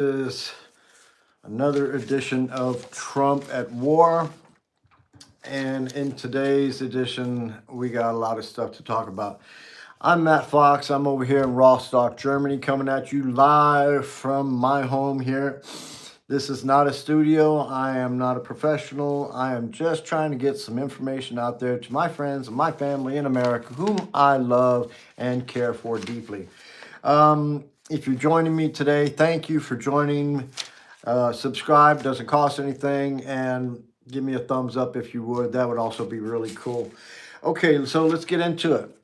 Is another edition of Trump at War. And in today's edition, we got a lot of stuff to talk about. I'm Matt Fox. I'm over here in Rostock, Germany, coming at you live from my home here. This is not a studio. I am not a professional. I am just trying to get some information out there to my friends and my family in America, whom I love and care for deeply. If you're joining me today, thank you for joining. Subscribe, doesn't cost anything, and give me a thumbs up if you would. That would also be really cool. Okay, so let's get into it.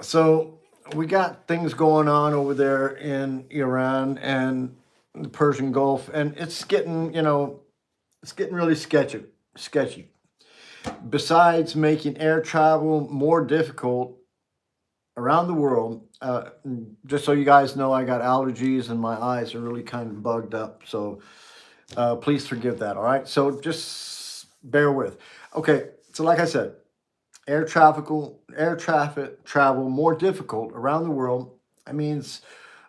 So we got things going on over there in Iran and the Persian Gulf, and it's getting, it's getting really sketchy. Besides making air travel more difficult around the world, just so you guys know, I got allergies and my eyes are really kind of bugged up. So please forgive that. All right. So just bear with. Okay. So like I said, air traffic travel more difficult around the world. That means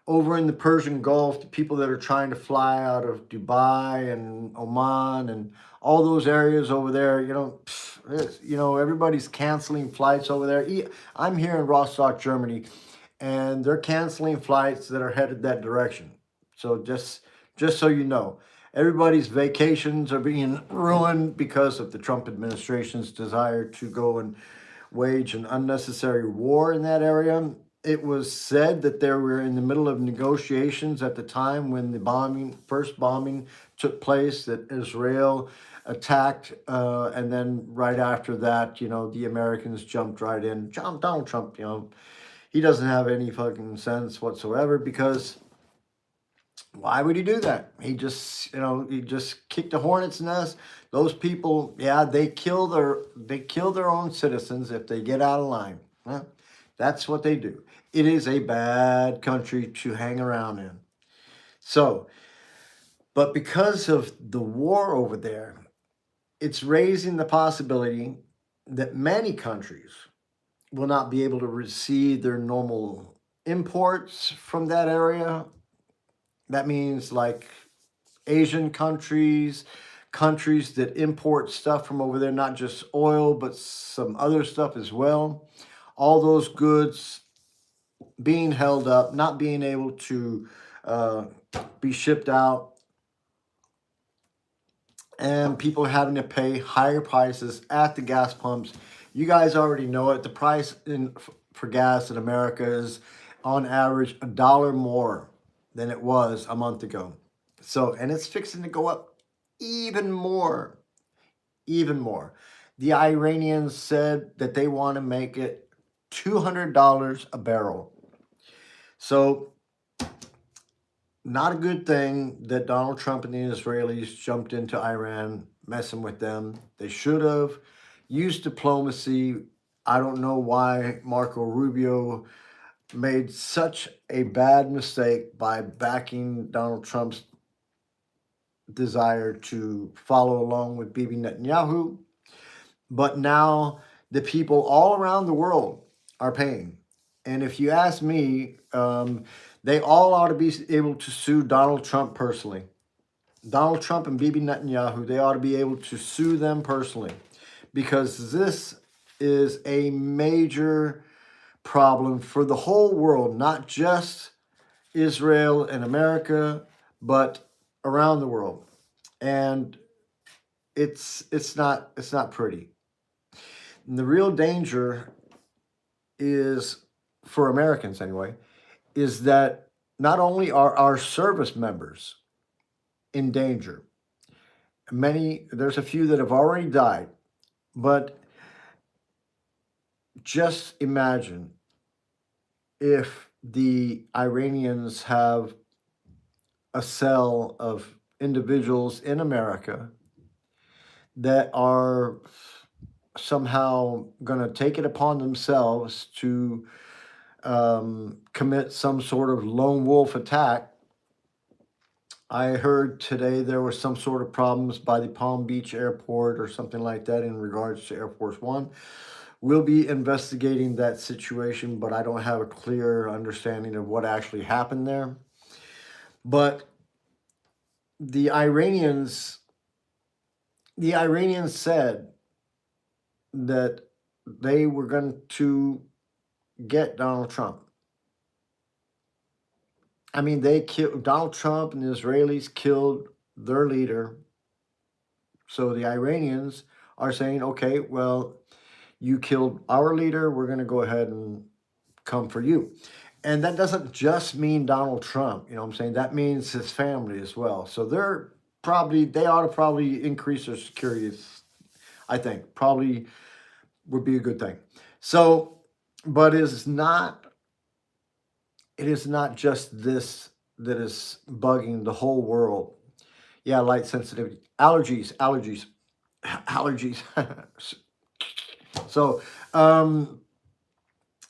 over in the Persian Gulf, the people that are trying to fly out of Dubai and Oman and all those areas over there, everybody's canceling flights over there. I'm here in Rostock, Germany, and they're canceling flights that are headed that direction. So just so you know, everybody's vacations are being ruined because of the Trump administration's desire to go and wage an unnecessary war in that area. It was said that they were in the middle of negotiations at the time when the first bombing took place, that Israel attacked, and then right after that, the Americans jumped right in. Donald Trump, he doesn't have any fucking sense whatsoever, because why would he do that? He just kicked a hornet's nest. Those people, yeah, they kill their own citizens if they get out of line. Huh? That's what they do. It is a bad country to hang around in. So, but because of the war over there, it's raising the possibility that many countries will not be able to receive their normal imports from that area. That means like Asian countries that import stuff from over there, not just oil, but some other stuff as well. All those goods being held up, not being able to be shipped out, and people having to pay higher prices at the gas pumps. You guys already know it. The price for gas in America is on average $1 more than it was a month ago. So, and it's fixing to go up even more. The Iranians said that they want to make it $200 a barrel. So, not a good thing that Donald Trump and the Israelis jumped into Iran, messing with them. They should have used diplomacy. I don't know why Marco Rubio made such a bad mistake by backing Donald Trump's desire to follow along with Bibi Netanyahu. But now the people all around the world are paying. And if you ask me, they all ought to be able to sue Donald Trump personally. Donald Trump and Bibi Netanyahu, they ought to be able to sue them personally, because this is a major problem for the whole world, not just Israel and America, but around the world. And it's not pretty. And the real danger is, for Americans anyway, is that not only are our service members in danger, there's a few that have already died, but just imagine if the Iranians have a cell of individuals in America that are somehow going to take it upon themselves to commit some sort of lone wolf attack. I heard today there were some sort of problems by the Palm Beach airport or something like that in regards to Air Force One. We'll be investigating that situation, but I don't have a clear understanding of what actually happened there. But the Iranians, the Iranians said that they were going to get Donald Trump. I mean, they killed Donald Trump, and the Israelis killed their leader. So the Iranians are saying, okay, well, you killed our leader. We're going to go ahead and come for you. And that doesn't just mean Donald Trump. You know what I'm saying? That means his family as well. So they ought to probably increase their security. I think probably would be a good thing. So, but it is not just this that is bugging the whole world. Yeah, light sensitivity, allergies. So, um,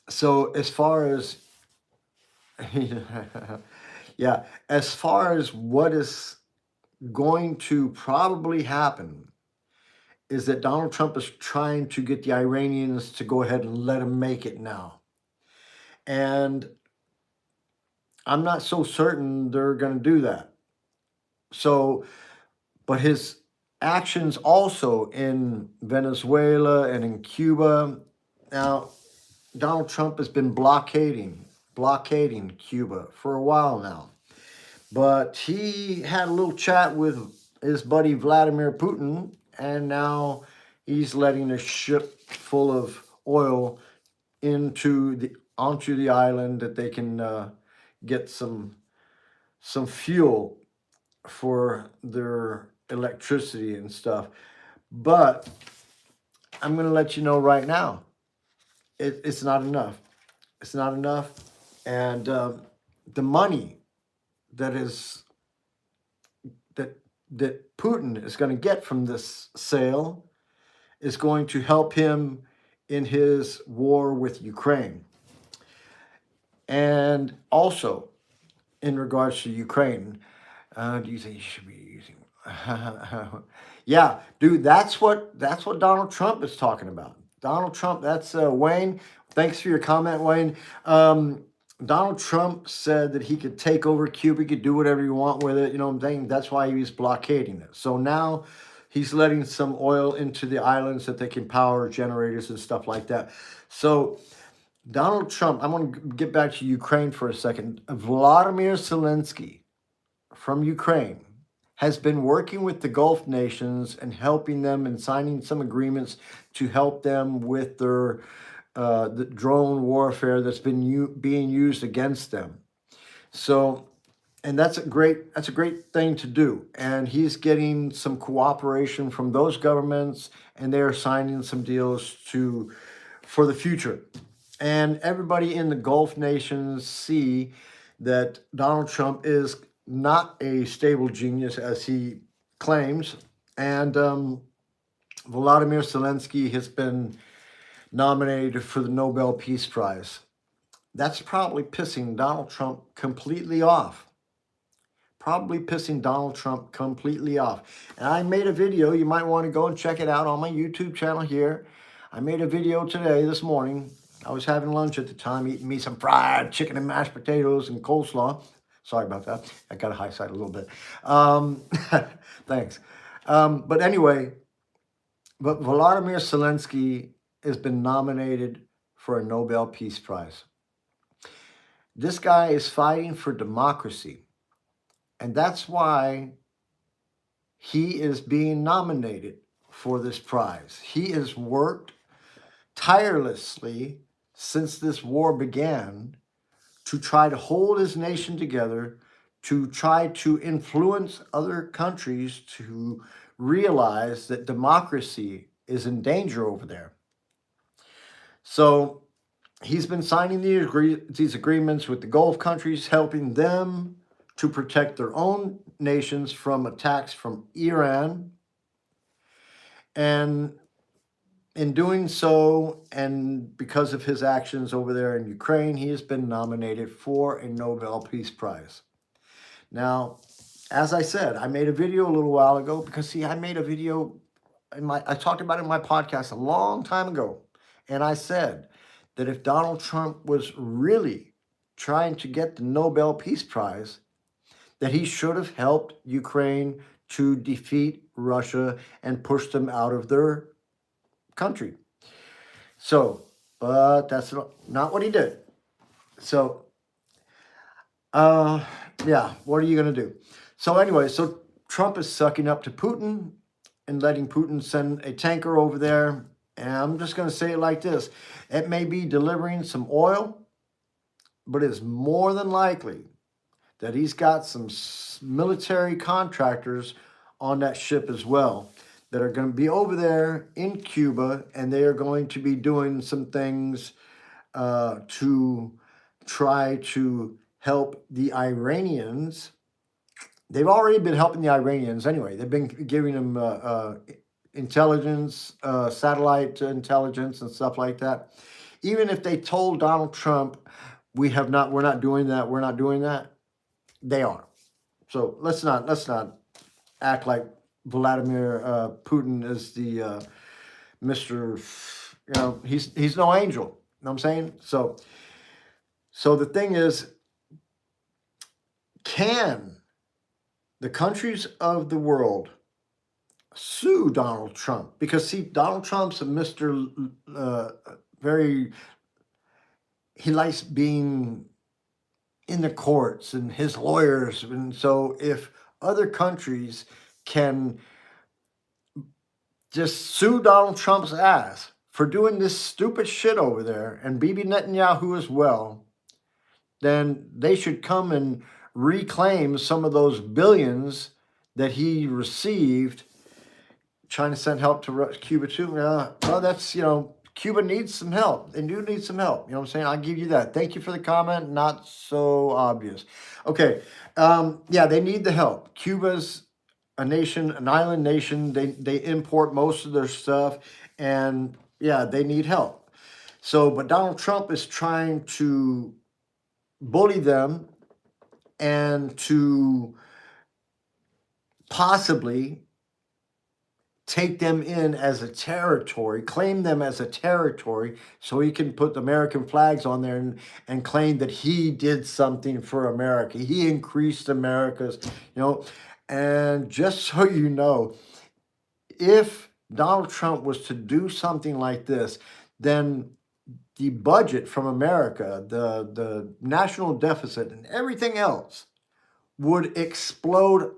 so as far as yeah, as far as what is going to probably happen is that Donald Trump is trying to get the Iranians to go ahead and let him make it now. And I'm not so certain they're going to do that. So, but his actions also in Venezuela and in Cuba. Now, Donald Trump has been blockading Cuba for a while now. But he had a little chat with his buddy Vladimir Putin, and now he's letting a ship full of oil onto the island that they can get some fuel for their electricity and stuff. But I'm going to let you know right now, it's not enough. It's not enough, and the money that is that Putin is going to get from this sale is going to help him in his war with Ukraine. And also, in regards to Ukraine, do you think you should be using? Yeah, dude, that's what Donald Trump is talking about. Donald Trump. That's Wayne. Thanks for your comment, Wayne. Donald Trump said that he could take over Cuba, he could do whatever you want with it. You know what I'm saying? That's why he was blockading it. So now he's letting some oil into the islands that they can power generators and stuff like that. So Donald Trump, I'm going to get back to Ukraine for a second. Vladimir Zelensky from Ukraine has been working with the Gulf nations and helping them and signing some agreements to help them with their the drone warfare that's been being used against them. So, and that's a great thing to do. And he's getting some cooperation from those governments, and they're signing some deals for the future. And everybody in the Gulf nations see that Donald Trump is not a stable genius as he claims. And Vladimir Zelensky has been nominated for the Nobel Peace Prize. That's probably pissing Donald Trump completely off. Probably pissing Donald Trump completely off. And I made a video. You might want to go and check it out on my YouTube channel here. I made a video today, this morning. I was having lunch at the time, eating me some fried chicken and mashed potatoes and coleslaw. Sorry about that. I got a high side a little bit. Thanks. But anyway, but Vladimir Zelensky has been nominated for a Nobel Peace Prize. This guy is fighting for democracy. And that's why he is being nominated for this prize. He has worked tirelessly since this war began to try to hold his nation together, to try to influence other countries to realize that democracy is in danger over there. So he's been signing these agreements with the Gulf countries, helping them to protect their own nations from attacks from Iran. And in doing so, and because of his actions over there in Ukraine, he has been nominated for a Nobel Peace Prize. Now, as I said, I made a video a little while ago because, see, I made a video, I talked about it in my podcast a long time ago. And I said that if Donald Trump was really trying to get the Nobel Peace Prize, that he should have helped Ukraine to defeat Russia and push them out of their country. So, but that's not what he did. So, yeah, what are you going to do? So, anyway, so Trump is sucking up to Putin and letting Putin send a tanker over there. And I'm just going to say it like this: it may be delivering some oil, but it's more than likely that he's got some military contractors on that ship as well that are going to be over there in Cuba, and they are going to be doing some things to try to help the Iranians. They've already been helping the Iranians anyway. They've been giving them intelligence, satellite intelligence, and stuff like that. Even if they told Donald Trump, we're not doing that, they are. So let's not act like Vladimir Putin is the Mr. He's no angel. You know what I'm saying? So the thing is, can the countries of the world sue Donald Trump? Because see, Donald Trump's a Mr. He likes being in the courts and his lawyers. And so if other countries can just sue Donald Trump's ass for doing this stupid shit over there, and Bibi Netanyahu as well, then they should come and reclaim some of those billions that he received trying to send help to Cuba too. Well, that's, Cuba needs some help. They do need some help. You know what I'm saying? I'll give you that. Thank you for the comment. Not so obvious. Okay. Yeah, they need the help. Cuba's a nation, an island nation. They import most of their stuff, and yeah, they need help. So, but Donald Trump is trying to bully them and to possibly take them in as a territory, claim them as a territory, so he can put American flags on there and claim that he did something for America. He increased America's, and just so you know, if Donald Trump was to do something like this, then the budget from America, the national deficit and everything else would explode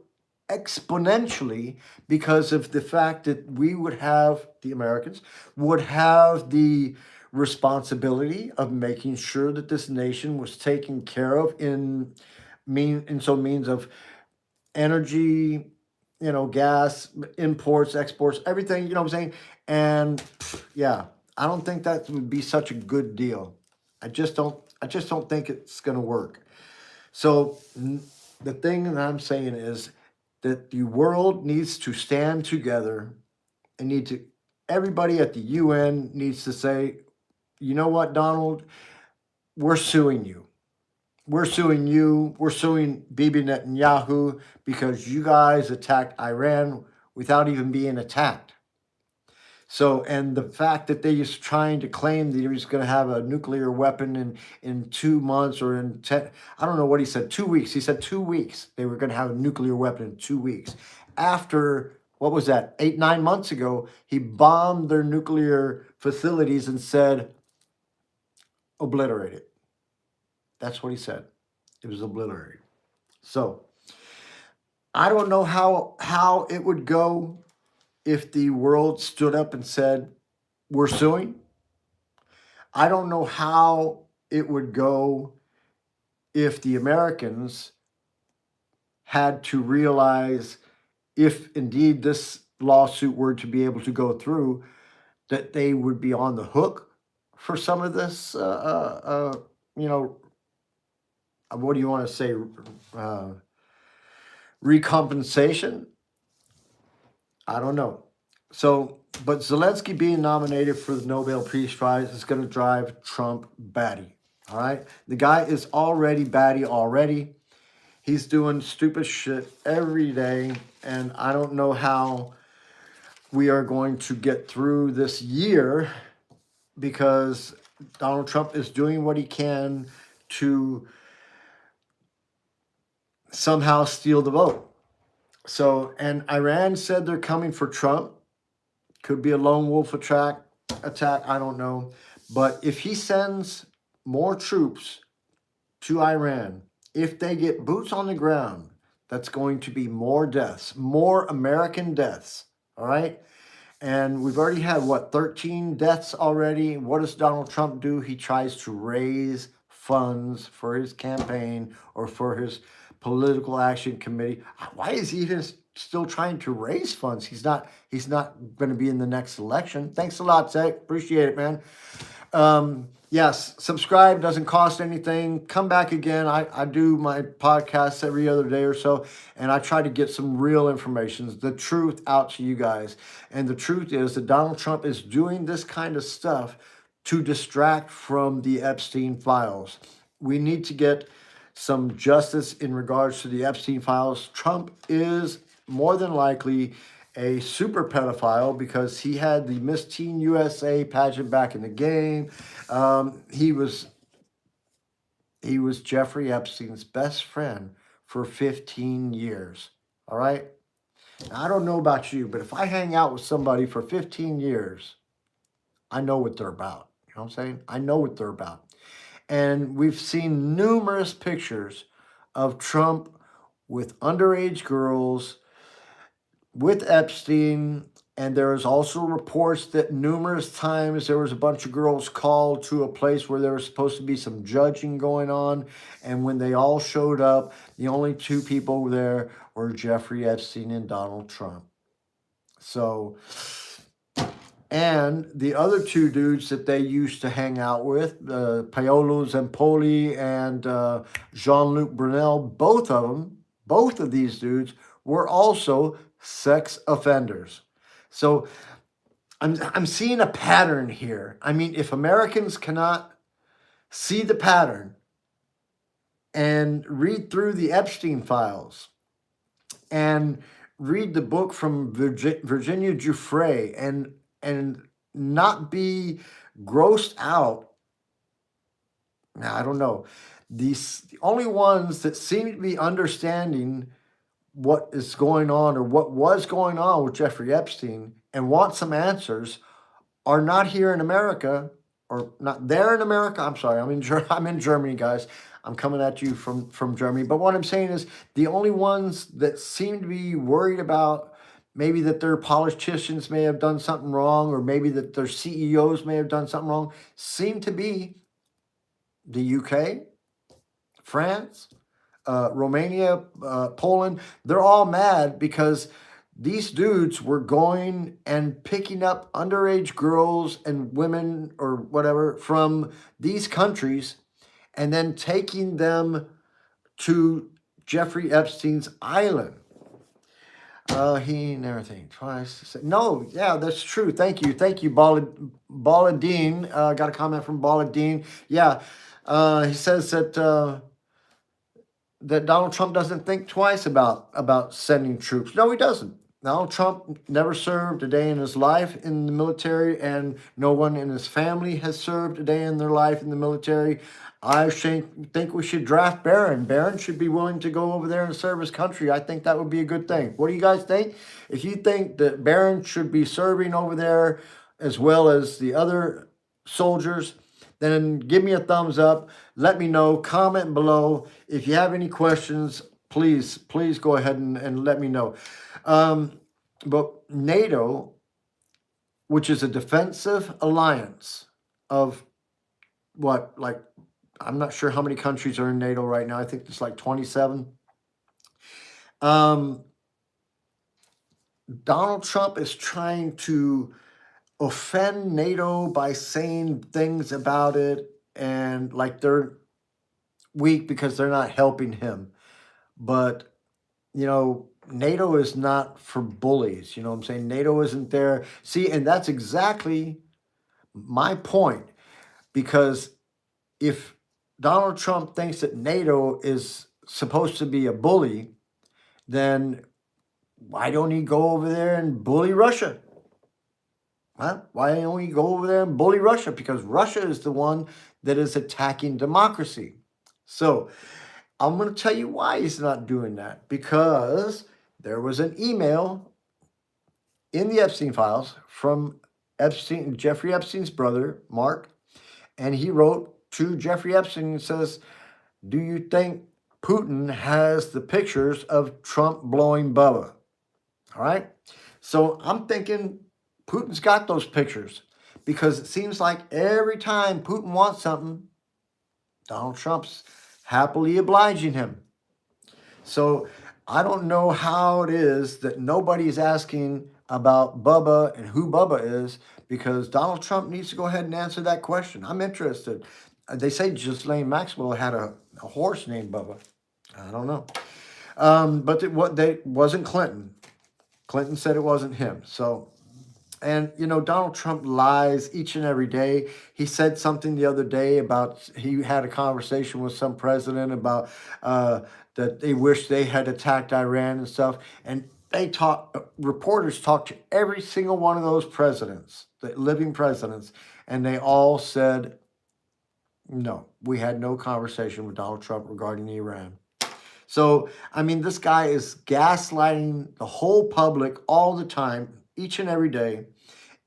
exponentially because of the fact that the Americans would have the responsibility of making sure that this nation was taken care of in means of energy, gas, imports, exports, everything, you know what I'm saying? And yeah, I don't think that would be such a good deal. I just don't think it's going to work. So the thing that I'm saying is that the world needs to stand together and everybody at the UN needs to say, you know what, Donald, we're suing you. We're suing you. We're suing Bibi Netanyahu because you guys attacked Iran without even being attacked. So, and the fact that they is trying to claim that he was going to have a nuclear weapon in 2 months or in 10, I don't know what he said, 2 weeks. He said 2 weeks. They were going to have a nuclear weapon in 2 weeks. After, what was that, 8, 9 months ago, he bombed their nuclear facilities and said, obliterate it. That's what he said. It was obliterated. So, I don't know how it would go if the world stood up and said, we're suing. I don't know how it would go if the Americans had to realize, if indeed this lawsuit were to be able to go through, that they would be on the hook for some of this, what do you want to say, recompensation? I don't know. So, but Zelensky being nominated for the Nobel Peace Prize is going to drive Trump batty. All right? The guy is already batty already. He's doing stupid shit every day. And I don't know how we are going to get through this year because Donald Trump is doing what he can to somehow steal the vote. So, and Iran said they're coming for Trump. Could be a lone wolf attack, I don't know. But if he sends more troops to Iran, if they get boots on the ground, that's going to be more deaths, more American deaths. All right. And we've already had, what, 13 deaths already? What does Donald Trump do? He tries to raise funds for his campaign or for his political action committee. Why is he even still trying to raise funds? He's not going to be in the next election. Thanks a lot, Zach. Appreciate it, man. Yes, subscribe, doesn't cost anything. Come back again. I do my podcasts every other day or so, and I try to get some real information, the truth out to you guys. And the truth is that Donald Trump is doing this kind of stuff to distract from the Epstein files. We need to get some justice in regards to the Epstein files. Trump is more than likely a super pedophile because he had the Miss Teen USA pageant back in the game. He was Jeffrey Epstein's best friend for 15 years. All right. Now, I don't know about you, but if I hang out with somebody for 15 years, I know what they're about. You know what I'm saying? I know what they're about. And we've seen numerous pictures of Trump with underage girls, with Epstein, and there's also reports that numerous times there was a bunch of girls called to a place where there was supposed to be some judging going on, and when they all showed up, the only two people there were Jeffrey Epstein and Donald Trump. So, and the other two dudes that they used to hang out with, Paolo Zempoli and Jean-Luc Brunel, both of these dudes were also sex offenders. So I'm seeing a pattern here. I mean, if Americans cannot see the pattern and read through the Epstein files and read the book from Virginia Giuffre and not be grossed out, now I don't know. The only ones that seem to be understanding what is going on or what was going on with Jeffrey Epstein and want some answers are not here in America or not there in America. I'm sorry, I'm in Germany, guys. I'm coming at you from Germany. But what I'm saying is the only ones that seem to be worried about maybe that their politicians may have done something wrong or maybe that their CEOs may have done something wrong seem to be the UK, France, Romania, Poland. They're all mad because these dudes were going and picking up underage girls and women or whatever from these countries and then taking them to Jeffrey Epstein's island. He never think twice. No, yeah, that's true. Thank you, Baladine. Got a comment from Baladine. Yeah, he says that Donald Trump doesn't think twice about sending troops. No, he doesn't. Donald Trump never served a day in his life in the military, and no one in his family has served a day in their life in the military. I think we should draft Barron. Barron should be willing to go over there and serve his country. I think that would be a good thing. What do you guys think? If you think that Barron should be serving over there as well as the other soldiers, then give me a thumbs up. Let me know. Comment below. If you have any questions, please go ahead and let me know. But NATO, which is a defensive alliance of what, like, I'm not sure how many countries are in NATO right now. I think it's like 27. Donald Trump is trying to offend NATO by saying things about it and like they're weak because they're not helping him. But, you know, NATO is not for bullies. You know what I'm saying? NATO isn't there. See, and that's exactly my point. Because if Donald Trump thinks that NATO is supposed to be a bully, then why don't he go over there and bully Russia? Huh? Why don't we go over there and bully Russia? Because Russia is the one that is attacking democracy. So I'm going to tell you why he's not doing that. Because there was an email in the Epstein files from Epstein, Jeffrey Epstein's brother, Mark, and he wrote to Jeffrey Epstein and says, do you think Putin has the pictures of Trump blowing Bubba? All right. So I'm thinking Putin's got those pictures because it seems like every time Putin wants something, Donald Trump's happily obliging him. So I don't know how it is that nobody's asking about Bubba and who Bubba is, because Donald Trump needs to go ahead and answer that question. I'm interested. They say Ghislaine Maxwell had a horse named Bubba. I don't know. But they wasn't Clinton. Clinton said it wasn't him. So, and you know, Donald Trump lies each and every day. He said something the other day about, he had a conversation with some president about that they wish they had attacked Iran and stuff. And reporters talked to every single one of those presidents, the living presidents, and they all said, no, we had no conversation with Donald Trump regarding Iran. So, I mean, this guy is gaslighting the whole public all the time, each and every day.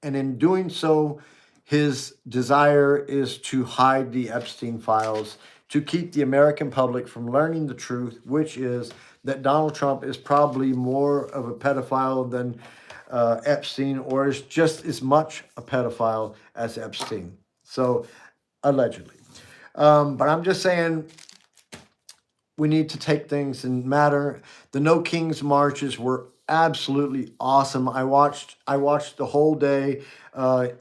And in doing so, his desire is to hide the Epstein files, to keep the American public from learning the truth, which is that Donald Trump is probably more of a pedophile than Epstein, or is just as much a pedophile as Epstein. So, allegedly. But I'm just saying, we need to take things in matter. The No Kings marches were absolutely awesome. I watched the whole day.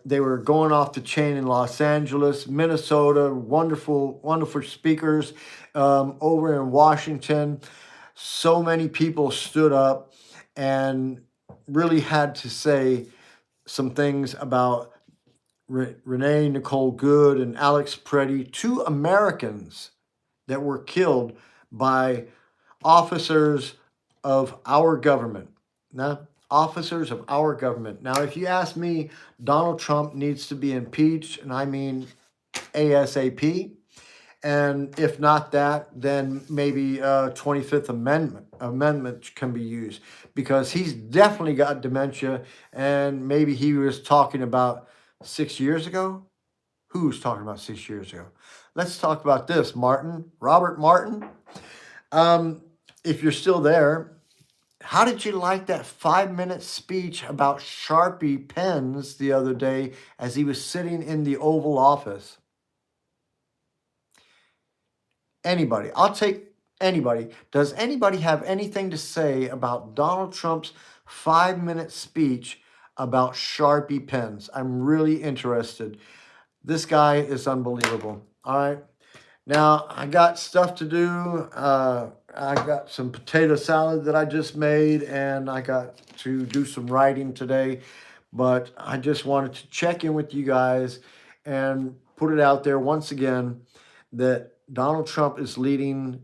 They were going off the chain in Los Angeles, Minnesota. Wonderful, wonderful speakers. Over in Washington, so many people stood up and really had to say some things about Renee Nicole Good and Alex Preddy, two Americans that were killed by officers of our government. Now, officers of our government. Now, if you ask me, Donald Trump needs to be impeached, and I mean ASAP. And if not that, then maybe 25th Amendment can be used, because he's definitely got dementia, and maybe he was talking about 6 years ago. Who's talking about 6 years ago? Let's talk about this, Robert Martin. If you're still there, how did you like that 5-minute speech about Sharpie pens the other day as he was sitting in the Oval Office? Anybody, I'll take anybody. Does anybody have anything to say about Donald Trump's 5-minute speech about Sharpie pens? I'm really interested. This guy is unbelievable. All right. Now, I got stuff to do. I got some potato salad that I just made, and I got to do some writing today. But I just wanted to check in with you guys and put it out there once again that Donald Trump is leading.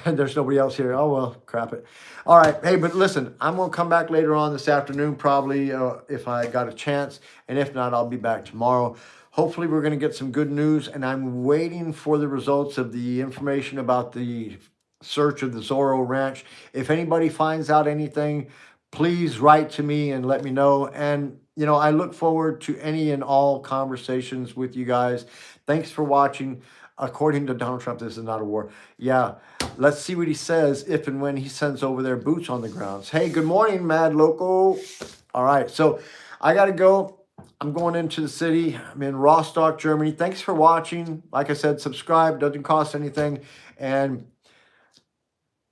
There's nobody else here. Oh, well, crap it. All right. Hey, but listen, I'm going to come back later on this afternoon, probably, if I got a chance. And if not, I'll be back tomorrow. Hopefully, we're going to get some good news. And I'm waiting for the results of the information about the search of the Zorro Ranch. If anybody finds out anything, please write to me and let me know. And, you know, I look forward to any and all conversations with you guys. Thanks for watching. According to Donald Trump, this is not a war. Yeah, let's see what he says if and when he sends over their boots on the grounds. Hey, good morning, Mad Local. All right, so I got to go. I'm going into the city. I'm in Rostock, Germany. Thanks for watching. Like I said, subscribe. Doesn't cost anything. And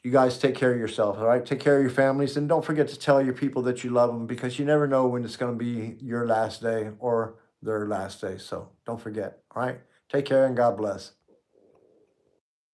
you guys take care of yourself, all right? Take care of your families. And don't forget to tell your people that you love them, because you never know when it's going to be your last day or their last day. So don't forget, all right? Take care and God bless.